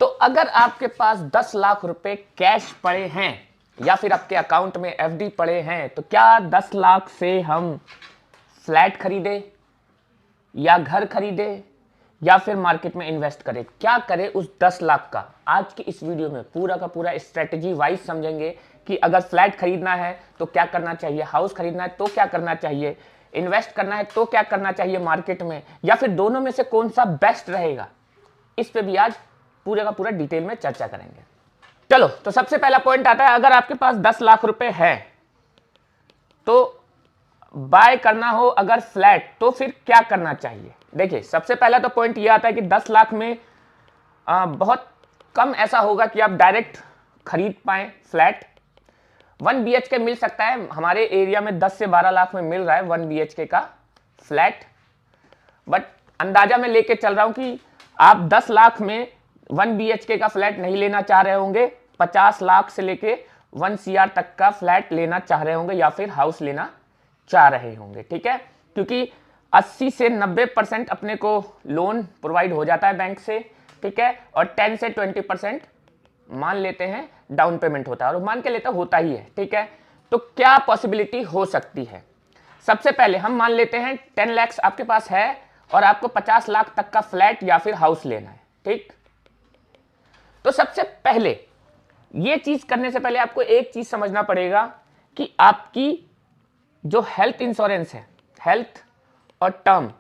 तो अगर आपके पास 10 लाख रुपए कैश पड़े हैं या फिर आपके अकाउंट में एफडी पड़े हैं, तो क्या 10 लाख से हम फ्लैट खरीदे या घर खरीदे या फिर मार्केट में इन्वेस्ट करें? क्या करें उस 10 लाख का? आज की इस वीडियो में पूरा का पूरा स्ट्रेटेजी वाइज समझेंगे कि अगर फ्लैट खरीदना है तो क्या करना चाहिए, हाउस खरीदना है तो क्या करना चाहिए, इन्वेस्ट करना है तो क्या करना चाहिए मार्केट में, या फिर दोनों में से कौन सा बेस्ट रहेगा। इस पे भी आज पूरे का पूरा डिटेल में चर्चा करेंगे। चलो, तो सबसे पहला पॉइंट आता है, अगर आपके पास 10 लाख रुपए है तो बाय करना हो अगर फ्लैट, तो फिर क्या करना चाहिए? देखिए, सबसे पहला तो पॉइंट ये आता है कि 10 लाख में बहुत कम ऐसा होगा कि आप डायरेक्ट खरीद पाएं फ्लैट। 1 BHK मिल सकता है, हमारे एरिया में 10 से 12 लाख में मिल रहा है 1 BHK का फ्लैट। बट अंदाजा में लेके चल रहा हूं कि आप 10 लाख में 1 BHK का फ्लैट नहीं लेना चाह रहे होंगे, 50 लाख से लेके 1 CR तक का फ्लैट लेना चाह रहे होंगे या फिर हाउस लेना चाह रहे होंगे। ठीक है, क्योंकि 80 से 90% अपने को लोन प्रोवाइड हो जाता है बैंक से। ठीक है, और 10 से 20% मान लेते हैं डाउन पेमेंट होता है, और मान के लेते होता ही है। ठीक है, तो क्या पॉसिबिलिटी हो सकती है? सबसे पहले हम मान लेते हैं 10 लाख आपके पास है और आपको 50 लाख तक का फ्लैट या फिर हाउस लेना है। ठीक, तो सबसे पहले ये चीज करने से पहले आपको एक चीज समझना पड़ेगा कि आपकी जो हेल्थ इंश्योरेंस है, हेल्थ और टर्म,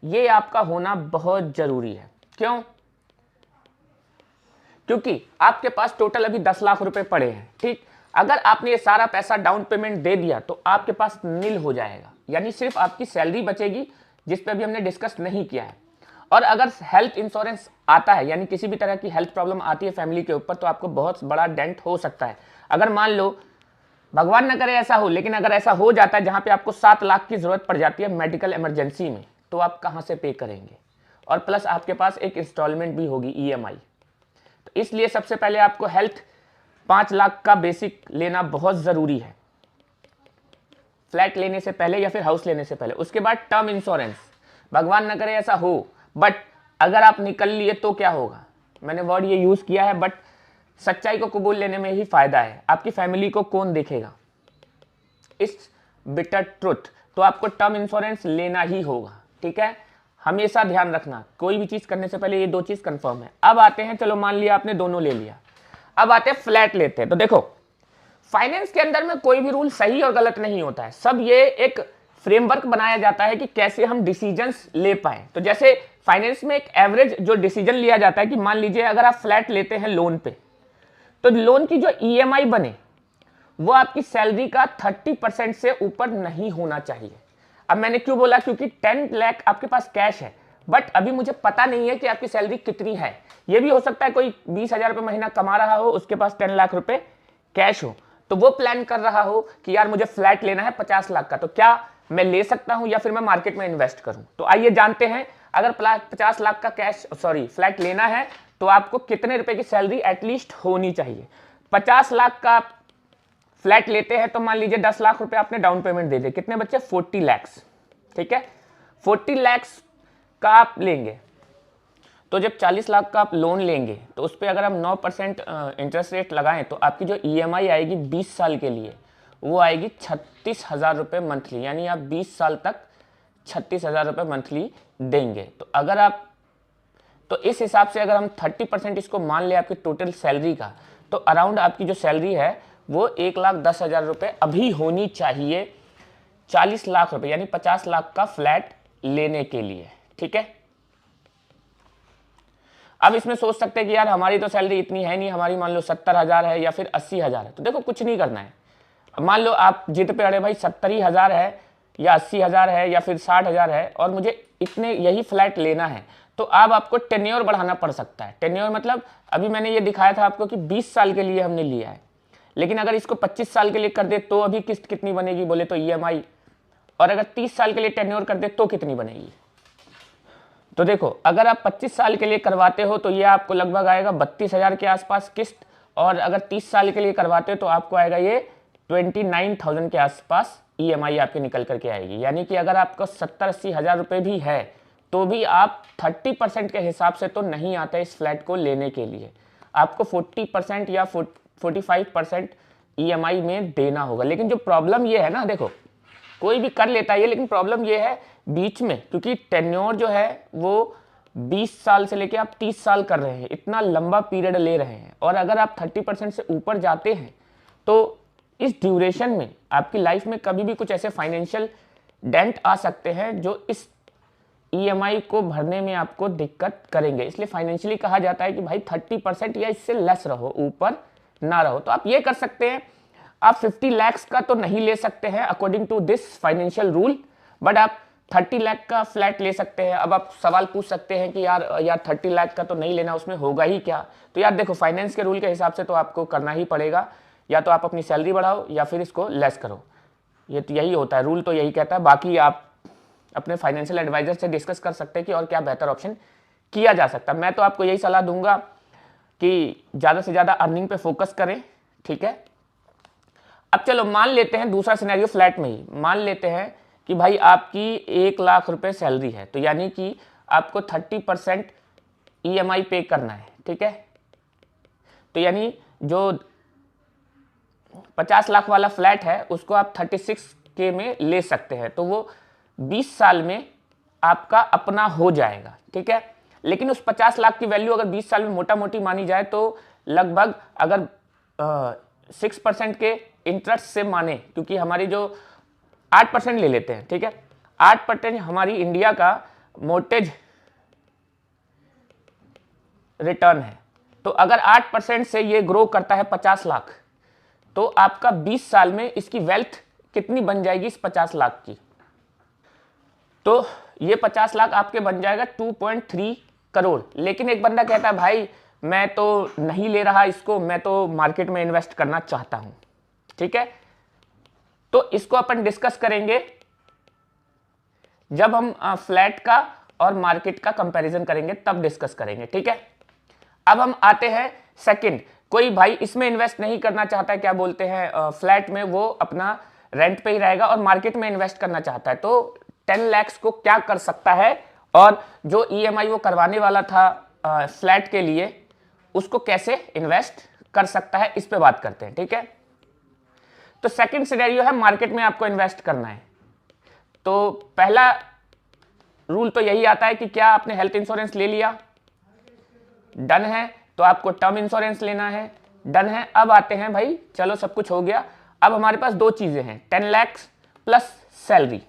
ये आपका होना बहुत जरूरी है। क्यों? क्योंकि आपके पास टोटल अभी 10 लाख रुपए पड़े हैं। ठीक, अगर आपने ये सारा पैसा डाउन पेमेंट दे दिया तो आपके पास नील हो जाएगा, यानी सिर्फ आपकी सैलरी बचेगी, जिस पे अभी हमने डिस्कस नहीं किया है। और अगर हेल्थ इंश्योरेंस आता है, यानी किसी भी तरह की हेल्थ प्रॉब्लम आती है फैमिली के ऊपर, तो आपको बहुत बड़ा डेंट हो सकता है। अगर मान लो, भगवान न करे ऐसा हो, लेकिन अगर ऐसा हो जाता है जहां पे आपको 7 लाख की जरूरत पड़ जाती है मेडिकल इमरजेंसी में, तो आप कहां से पे करेंगे? और प्लस आपके पास एक इंस्टॉलमेंट भी होगी, EMI। तो इसलिए सबसे पहले आपको हेल्थ 5 लाख का बेसिक लेना बहुत जरूरी है, फ्लैट लेने से पहले या फिर हाउस लेने से पहले। उसके बाद टर्म इंश्योरेंस, भगवान न करे ऐसा हो, बट अगर आप निकल लिए तो क्या होगा? मैंने वर्ड ये यूज किया है, बट सच्चाई को कबूल लेने में ही फायदा है। आपकी फैमिली को कौन देखेगा? इस बिटर ट्रुथ। तो आपको टर्म इंश्योरेंस लेना ही होगा। ठीक है, हमेशा ध्यान रखना, कोई भी चीज करने से पहले ये 2 चीज कंफर्म है। अब आते हैं, चलो मान लिया आपने दोनों ले लिया, अब आते हैं फ्लैट लेते हैं। तो देखो, फाइनेंस के अंदर में कोई भी रूल सही और गलत नहीं होता है, सब ये एक फ्रेमवर्क बनाया जाता है कि कैसे हम डिसीजंस ले पाए। तो जैसे फाइनेंस में एक एवरेज जो डिसीजन लिया जाता है कि मान लीजिए अगर आप फ्लैट लेते हैं लोन पे, तो लोन की जो EMI बने वो आपकी सैलरी का 30% से ऊपर नहीं होना चाहिए। अब मैंने क्यों बोला? क्योंकि 10 लाख आपके पास कैश है, बट अभी मुझे पता नहीं है कि आपकी सैलरी कितनी है। ये भी हो सकता है कोई 20,000 रुपये महीना कमा रहा हो, उसके पास 10 लाख रुपए कैश हो, तो वो प्लान कर रहा हो कि यार मुझे फ्लैट लेना है 50 लाख का, तो क्या मैं ले सकता हूं या फिर मैं मार्केट में इन्वेस्ट करूं? तो आइए जानते हैं, अगर 50 लाख का फ्लैट लेना है तो आपको कितने रुपए की सैलरी एटलीस्ट होनी चाहिए। 50 लाख का फ्लैट लेते हैं तो मान लीजिए 10 लाख रुपए आपने डाउन पेमेंट दे दिए, कितने बच्चे? 40 लाख। ठीक है, 40 लाख का आप लेंगे, तो जब 40 लाख का आप लोन लेंगे तो उस पर अगर हम 9% इंटरेस्ट रेट लगाएं तो आपकी जो EMI आएगी 20 साल के लिए, वो आएगी 36,000 रुपये मंथली, यानी आप 20 साल तक 36,000 रुपये मंथली देंगे। तो अगर आप, तो इस हिसाब से अगर हम 30% इसको मान ले आपकी टोटल सैलरी का, तो अराउंड आपकी जो सैलरी है वो 1,10,000 रुपये अभी होनी चाहिए 40 लाख रुपए, यानी 50 लाख का फ्लैट लेने के लिए। ठीक है, अब इसमें सोच सकते हैं कि यार हमारी तो सैलरी इतनी है नहीं, हमारी मान लो 70,000 है या फिर 80,000 है। तो देखो, कुछ नहीं करना है। मान लो आप जिद पे अड़े भाई 70,000 है या 80,000 है या फिर 60,000 है और मुझे इतने यही फ्लैट लेना है, तो अब आपको टेन्योर बढ़ाना पड़ सकता है। टेन्योर मतलब अभी मैंने ये दिखाया था आपको कि 20 साल के लिए हमने लिया है, लेकिन अगर इसको 25 साल के लिए कर दे तो अभी किस्त कितनी बनेगी बोले तो EMI, और अगर 30 साल के लिए टेन्योर कर दे तो कितनी बनेगी? तो देखो, अगर आप 25 साल के लिए करवाते हो तो ये आपको लगभग आएगा 32,000 के आसपास किस्त, और अगर 30 साल के लिए करवाते हो तो आपको आएगा ये 29,000 के आसपास EMI आपके निकल करके आएगी। यानी कि अगर आपको 70-80 हज़ार रुपये भी है तो भी आप 30% के हिसाब से तो नहीं आता इस फ्लैट को लेने के लिए, आपको 40% या 45% EMI में देना होगा। लेकिन जो प्रॉब्लम ये है ना, देखो कोई भी कर लेता है ये, लेकिन प्रॉब्लम ये है बीच में, क्योंकि टेन्योर जो है वो 20 साल से लेके आप 30 साल कर रहे हैं, इतना लंबा पीरियड ले रहे हैं, और अगर आप 30% से ऊपर जाते हैं तो इस ड्यूरेशन में आपकी लाइफ में कभी भी कुछ ऐसे फाइनेंशियल डेंट आ सकते हैं जो इस EMI को भरने में आपको दिक्कत करेंगे। इसलिए फाइनेंशियली कहा जाता है कि भाई 30% या इससे लेस रहो, ऊपर ना रहो। तो आप ये कर सकते हैं, आप 50 लाख का तो नहीं ले सकते हैं according to this financial rule, but आप 30 लाख का फ्लैट ले सकते हैं। अब आप सवाल पूछ सकते हैं कि यार 30 लाख का तो नहीं लेना, उसमें होगा ही क्या। तो यार देखो, फाइनेंस के रूल के हिसाब से तो आपको करना ही पड़ेगा, या तो आप अपनी सैलरी बढ़ाओ या फिर इसको लेस करो, ये तो यही होता है, रूल तो यही कहता है। बाकी आप अपने फाइनेंशियल एडवाइजर से डिस्कस कर सकते हैं कि और क्या बेहतर ऑप्शन किया जा सकता है। मैं तो आपको यही सलाह दूंगा कि ज़्यादा से ज़्यादा अर्निंग पे फोकस करें, ठीक है। अब चलो मान लेते हैं दूसरा सिनेरियो फ्लैट में ही, मान लेते हैं कि भाई आपकी 1 लाख रुपए सैलरी है, तो यानी कि आपको 30% EMI पे करना है, ठीक है। तो यानी जो 50 लाख वाला फ्लैट है उसको आप 36K में ले सकते हैं, तो वो 20 साल में आपका अपना हो जाएगा, ठीक है। लेकिन उस 50 लाख की वैल्यू अगर 20 साल में मोटा मोटी मानी जाए तो लगभग अगर 6% के इंटरेस्ट से माने, क्योंकि हमारी जो 8% ले लेते हैं, ठीक है, 8% हमारी इंडिया का मोर्टेज रिटर्न है, तो अगर 8% से ये ग्रो करता है 50 लाख, तो आपका 20 साल में इसकी वेल्थ कितनी बन जाएगी इस 50 लाख की, तो ये 50 लाख आपके बन जाएगा 2.3 करोड़। लेकिन एक बंदा कहता है भाई मैं तो नहीं ले रहा इसको, मैं तो मार्केट में इन्वेस्ट करना चाहता हूं, ठीक है। तो इसको अपन डिस्कस करेंगे जब हम फ्लैट का और मार्केट का कंपैरिजन करेंगे, तब डिस्कस करेंगे, ठीक है। अब हम आते हैं सेकंड, कोई भाई इसमें इन्वेस्ट नहीं करना चाहता है, क्या बोलते हैं फ्लैट में वो अपना रेंट पे ही रहेगा और मार्केट में इन्वेस्ट करना चाहता है, तो 10 लाख को क्या कर सकता है, और जो EMI वो करवाने वाला था फ्लैट के लिए उसको कैसे इन्वेस्ट कर सकता है, इस पे बात करते हैं, ठीक है। तो सेकंड सिनेरियो है मार्केट में आपको इन्वेस्ट करना है, तो पहला रूल तो यही आता है कि क्या आपने हेल्थ इंश्योरेंस ले लिया, डन है, तो आपको टर्म इंश्योरेंस लेना है, डन है। अब आते हैं भाई, चलो सब कुछ हो गया, अब हमारे पास दो चीजें हैं, 10 लाख प्लस सैलरी।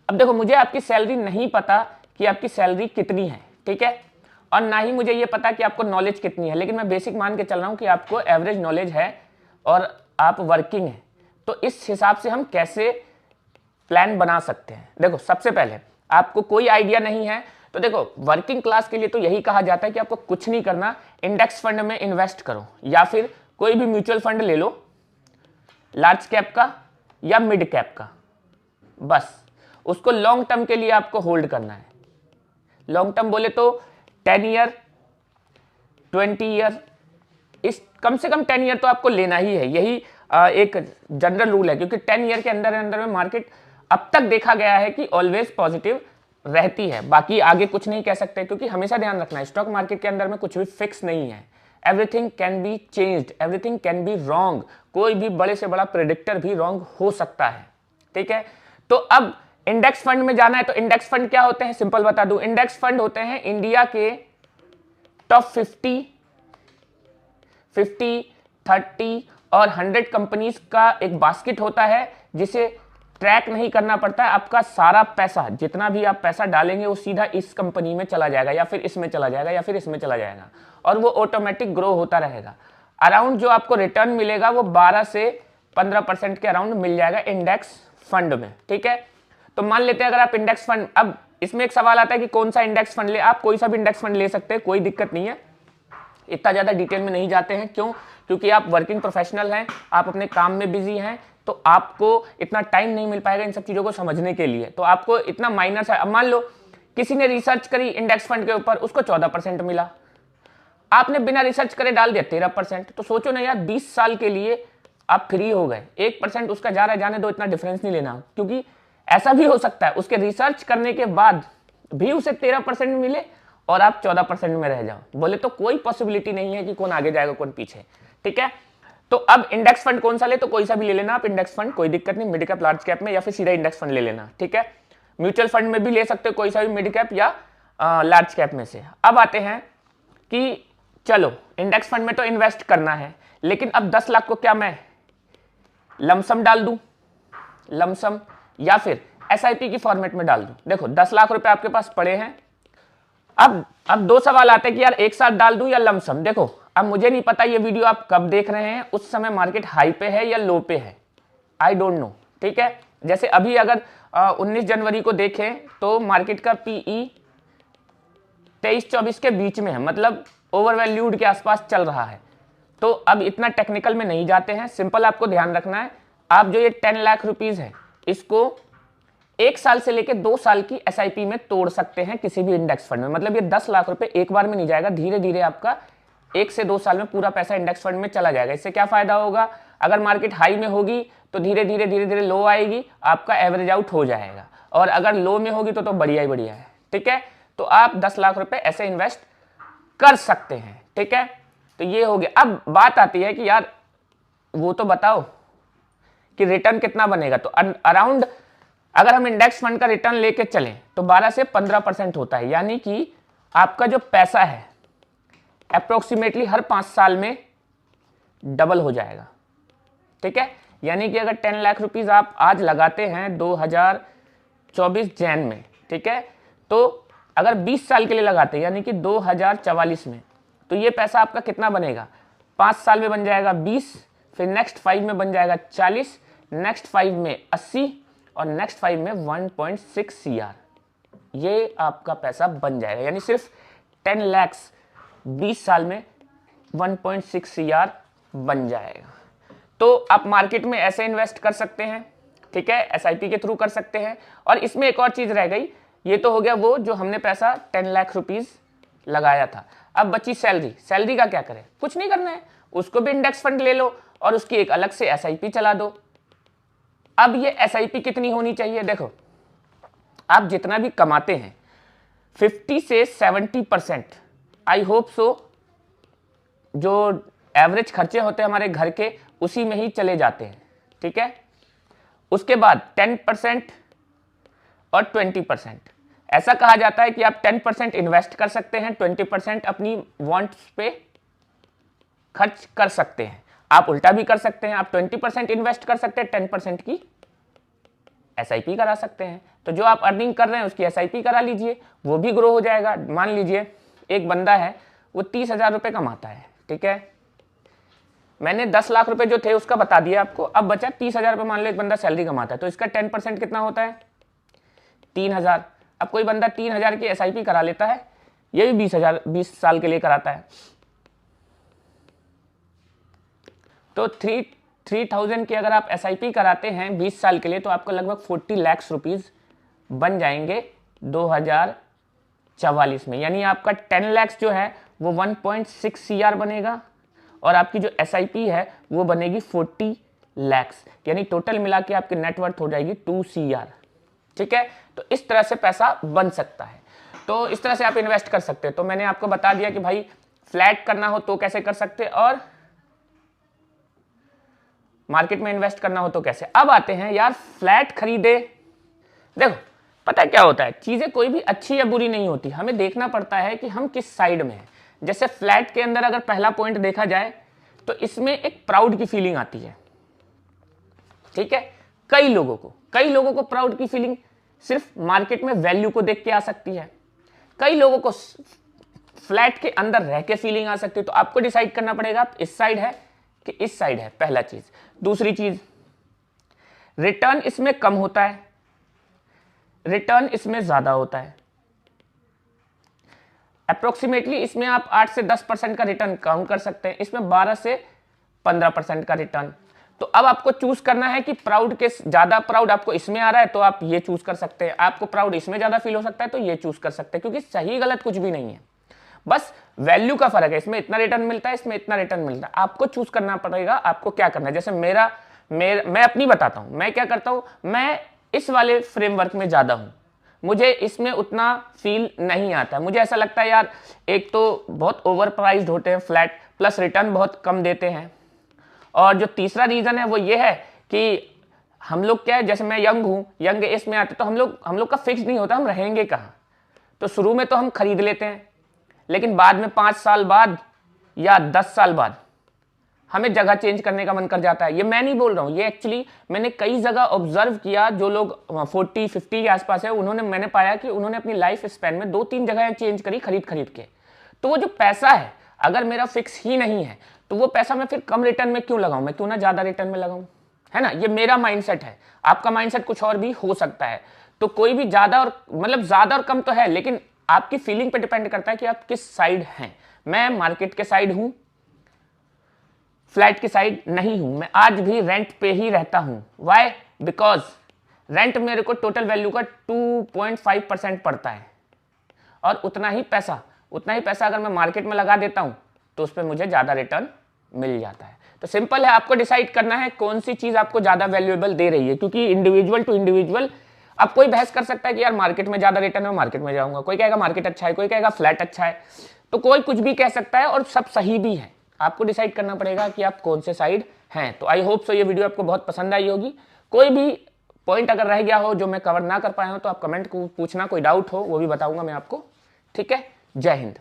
अब देखो मुझे आपकी सैलरी नहीं पता कि आपकी सैलरी कितनी है, ठीक है, और ना ही मुझे ये पता कि आपको नॉलेज कितनी है, लेकिन मैं बेसिक मान के चल रहा हूं कि आपको एवरेज नॉलेज है और आप वर्किंग है। तो इस हिसाब से हम कैसे प्लान बना सकते हैं। देखो सबसे पहले आपको कोई आइडिया नहीं है, तो देखो वर्किंग क्लास के लिए तो यही कहा जाता है कि आपको कुछ नहीं करना, इंडेक्स फंड में इन्वेस्ट करो या फिर कोई भी म्यूचुअल फंड ले लो, लार्ज कैप का या मिड कैप का, बस उसको लॉन्ग टर्म के लिए आपको होल्ड करना है। लॉन्ग टर्म बोले तो 10 ईयर 20 ईयर, इस कम से कम 10 ईयर तो आपको लेना ही है, यही एक जनरल रूल है, क्योंकि 10 ईयर के अंदर में मार्केट अब तक देखा गया है कि ऑलवेज पॉजिटिव रहती है। बाकी आगे कुछ नहीं कह सकते, क्योंकि हमेशा ध्यान रखना है स्टॉक मार्केट के अंदर में कुछ भी फिक्स नहीं है, everything can be changed, everything can be wrong, कोई भी बड़े से बड़ा प्रेडिक्टर भी रॉन्ग हो सकता है, ठीक है। तो अब इंडेक्स फंड में जाना है, तो इंडेक्स फंड क्या होते हैं, सिंपल बता दूं, इंडेक्स फंड होते हैं इंडिया के टॉप 50, 30 और 100 कंपनीज का एक बास्केट होता है, जिसे ट्रैक नहीं करना पड़ता है। आपका सारा पैसा, जितना भी आप पैसा डालेंगे वो सीधा इस कंपनी में चला जाएगा, या फिर इसमें चला जाएगा, या फिर इसमें चला जाएगा, और वो ऑटोमेटिक ग्रो होता रहेगा। अराउंड जो आपको रिटर्न मिलेगा वो 12 से 15% के अराउंड मिल जाएगा इंडेक्स फंड में, ठीक है। तो मान लेते हैं अगर आप इंडेक्स फंड, अब इसमें एक सवाल आता है कि कौन सा इंडेक्स फंड ले, आप कोई सा भी इंडेक्स फंड ले सकते हैं, कोई दिक्कत नहीं है, इतना ज्यादा डिटेल में नहीं जाते हैं। क्यों? क्योंकि आप वर्किंग प्रोफेशनल हैं, आप अपने काम में बिजी हैं, तो आपको इतना टाइम नहीं मिल पाएगा इन सब चीजों को समझने के लिए, तो आपको इतना माइनर है। अब मान लो किसी ने रिसर्च करी इंडेक्स फंड के ऊपर, उसको 14% मिला, आपने बिना रिसर्च करे डाल दिया 13%, तो सोचो ना यार 20 साल के लिए आप फ्री हो गए, 1% उसका जा रहा है, जाने दो, इतना डिफरेंस नहीं लेना, क्योंकि ऐसा भी हो सकता है उसके रिसर्च करने के बाद भी उसे 13% मिले और आप 14% में रह जाओ, बोले तो कोई पॉसिबिलिटी नहीं है कि कौन आगे जाएगा कौन पीछे। ठीक है, तो अब इंडेक्स फंड कौन सा ले, तो कोई सा भी ले लेना आप इंडेक्स फंड, कोई दिक्कत नहीं, मिड कैप लार्ज कैप में, या फिर सीधा इंडेक्स फंड ले लेना। ठीक है, म्यूचुअल फंड में भी ले सकते हो कोई सा भी मिड कैप या लार्ज कैप में से। अब आते हैं कि चलो इंडेक्स फंड में तो इन्वेस्ट करना है, लेकिन अब 10 लाख को क्या मैं लमसम डाल दूं, लमसम, या फिर एसआईपी की फॉर्मेट में डाल दूं। देखो 10 लाख रुपए आपके पास पड़े हैं, अब दो सवाल आते हैं कि यार एक साथ डाल दूं या लमसम। देखो अब मुझे नहीं पता ये वीडियो आप कब देख रहे हैं, उस समय मार्केट हाई पे है या लो पे है, आई डोंट नो। ठीक है, जैसे अभी अगर 19 जनवरी को देखें तो मार्केट का पीई 23-24 के बीच में है, मतलब ओवर वैल्यूड के आसपास चल रहा है। तो अब इतना टेक्निकल में नहीं जाते हैं, सिंपल आपको ध्यान रखना है, आप जो ये 10 लाख रुपीज है इसको 1 साल से लेकर 2 साल की एसआईपी में तोड़ सकते हैं किसी भी इंडेक्स फंड में। मतलब ये 10 लाख रुपए एक बार में नहीं जाएगा, धीरे धीरे आपका 1 से 2 साल में पूरा पैसा इंडेक्स फंड में चला जाएगा। इससे क्या फायदा होगा, अगर मार्केट हाई में होगी तो धीरे धीरे लो आएगी, आपका एवरेज आउट हो जाएगा, और अगर लो में होगी तो बढ़िया ही बढ़िया है। ठीक है, तो आप 10 लाख रुपए ऐसे इन्वेस्ट कर सकते हैं। ठीक है, तो ये हो गया। अब बात आती है कि यार वो तो बताओ कि रिटर्न कितना बनेगा। तो अराउंड अगर हम इंडेक्स फंड का रिटर्न लेके चलें तो 12 से 15% होता है, यानी कि आपका जो पैसा है अप्रोक्सीमेटली हर 5 साल में डबल हो जाएगा। ठीक है, यानी कि अगर 10 लाख रुपीज आप आज लगाते हैं 2024 जैन में, ठीक है, तो अगर 20 साल के लिए लगाते हैं यानी कि 2044 में, तो ये पैसा आपका कितना बनेगा, 5 साल में बन जाएगा 20, फिर नेक्स्ट 5 में बन जाएगा 40, नेक्स्ट 5 में 80 और नेक्स्ट 5 में 1.6 CR। ये आपका पैसा बन जाएगा, यानी सिर्फ 10 लाख 20 साल में 1.6 CR बन जाएगा। तो आप मार्केट में ऐसे इन्वेस्ट कर सकते हैं। ठीक है, एसआईपी के थ्रू कर सकते हैं। और इसमें एक और चीज रह गई, ये तो हो गया वो जो हमने पैसा 10 लाख रुपीज लगाया था। अब बची सैलरी, सैलरी का क्या करें, कुछ नहीं करना है, उसको भी इंडेक्स फंड ले लो और उसकी एक अलग से एसआईपी चला दो। अब ये एसआईपी कितनी होनी चाहिए, देखो आप जितना भी कमाते हैं 50 से 70%, आई होप सो, जो एवरेज खर्चे होते हैं हमारे घर के उसी में ही चले जाते हैं। ठीक है, उसके बाद 10% और 20%। ऐसा कहा जाता है कि आप 10% इन्वेस्ट कर सकते हैं, 20% अपनी वांट्स पे खर्च कर सकते हैं। आप उल्टा भी कर सकते हैं, आप 20% इन्वेस्ट कर सकते हैं, 10% की एसआईपी करा सकते हैं। तो जो आप अर्निंग कर रहे हैं उसकी एसआईपी करा लीजिए, वो भी ग्रो हो जाएगा। मान लीजिए एक बंदा है वो 30,000 रुपये कमाता है। ठीक है, मैंने 10 लाख रुपए जो थे उसका बता दिया आपको, अब बचा 30,000 रुपये। मान लो एक बंदा सैलरी कमाता है तो इसका 10% कितना होता है, 3,000। अब कोई बंदा 3,000 की एसआईपी करा लेता है, ये भी 20 साल के लिए कराता है, तो 3,000 की अगर आप एसआईपी कराते हैं 20 साल के लिए तो आपको लगभग 40 लाख रुपीज बन जाएंगे 2044 में। यानी आपका 10 लाख जो है वो 1.6 CR बनेगा और आपकी जो एसआईपी है वो बनेगी 40 लाख, यानी टोटल मिला के आपकी नेटवर्थ हो जाएगी 2 CR। ठीक है, तो इस तरह से पैसा बन सकता है, तो इस तरह से आप इन्वेस्ट कर सकते हैं। तो मैंने आपको बता दिया कि भाई फ्लैट करना हो तो कैसे कर सकते हैं और मार्केट में इन्वेस्ट करना हो तो कैसे। अब आते हैं यार फ्लैट खरीदे, देखो पता है क्या होता है, चीजें कोई भी अच्छी या बुरी नहीं होती, हमें देखना पड़ता है कि हम किस साइड में हैं। जैसे फ्लैट के अंदर अगर पहला पॉइंट देखा जाए तो इसमें एक प्राउड की फीलिंग आती है। ठीक है, कई लोगों को प्राउड की फीलिंग सिर्फ मार्केट में वैल्यू को देख के आ सकती है, कई लोगों को फ्लैट के अंदर रह के फीलिंग आ सकती है। तो आपको डिसाइड करना पड़ेगा आप इस साइड है कि इस साइड है, पहला चीज। दूसरी चीज, रिटर्न इसमें कम होता है, रिटर्न इसमें ज्यादा होता है। अप्रोक्सीमेटली इसमें आप 8 से 10% का रिटर्न काउंट कर सकते हैं, इसमें 12 से 15% का रिटर्न। तो अब आपको चूज करना है कि प्राउड के ज्यादा प्राउड आपको इसमें आ रहा है तो आप ये चूज कर सकते हैं, आपको प्राउड इसमें ज्यादा फील हो सकता है तो ये चूज कर सकते हैं, क्योंकि सही गलत कुछ भी नहीं है, बस वैल्यू का फर्क है। इसमें इतना रिटर्न मिलता है, इसमें इतना रिटर्न मिलता है, आपको चूज करना पड़ेगा आपको क्या करना है। जैसे मैं अपनी बताता हूं, मैं क्या करता हूं, मैं इस वाले फ्रेमवर्क में ज्यादा हूं, मुझे इसमें उतना फील नहीं आता। मुझे ऐसा लगता है यार एक तो बहुत ओवर प्राइस्ड होते हैं फ्लैट, प्लस रिटर्न बहुत कम देते हैं। और जो तीसरा रीज़न है वो ये है कि हम लोग क्या है, जैसे मैं यंग हूँ, यंग एज में आते तो हम लोग का फिक्स नहीं होता हम रहेंगे कहाँ। तो शुरू में तो हम खरीद लेते हैं, लेकिन बाद में 5 साल बाद या 10 साल बाद हमें जगह चेंज करने का मन कर जाता है। ये मैं नहीं बोल रहा हूँ, ये एक्चुअली मैंने कई जगह ऑब्जर्व किया। जो लोग 40-50 के आसपास है उन्होंने, मैंने पाया कि उन्होंने अपनी लाइफ स्पैन में 2-3 जगह चेंज करी खरीद के। तो वो जो पैसा है अगर मेरा फिक्स ही नहीं है तो वो पैसा मैं फिर कम रिटर्न में क्यों लगाऊं, मैं क्यों ना ज्यादा रिटर्न में लगाऊं, है ना। ये मेरा माइंडसेट है, आपका माइंडसेट कुछ और भी हो सकता है। तो कोई भी ज्यादा और मतलब ज्यादा और कम तो है, लेकिन आपकी फीलिंग पे डिपेंड करता है कि आप किस साइड हैं। मैं मार्केट के साइड हूं, फ्लैट की साइड नहीं हूं। मैं आज भी रेंट पे ही रहता हूं। वाई? बिकॉज रेंट मेरे को टोटल वैल्यू का 2.5% पड़ता है, और उतना ही पैसा अगर मैं मार्केट में लगा देता हूं तो उस पर मुझे ज्यादा रिटर्न मिल जाता है। तो सिंपल है, आपको डिसाइड करना है कौन सी चीज आपको ज्यादा वैल्यूएबल दे रही है, क्योंकि इंडिविजुअल टू इंडिविजुअल। अब कोई बहस कर सकता है कि यार मार्केट में ज्यादा रिटर्न है, मार्केट में जाऊंगा, कोई कहेगा मार्केट अच्छा है, कोई कहेगा फ्लैट अच्छा है। तो कोई कुछ भी कह सकता है और सब सही भी है। आपको डिसाइड करना पड़ेगा कि आप कौन से साइड हैं। तो आई होप सो ये वीडियो आपको बहुत पसंद आई होगी। कोई भी पॉइंट अगर रह गया हो जो मैं कवर ना कर पाया हूं तो आप कमेंट को पूछना, कोई डाउट हो वो भी बताऊंगा मैं आपको। ठीक है, जय हिंद।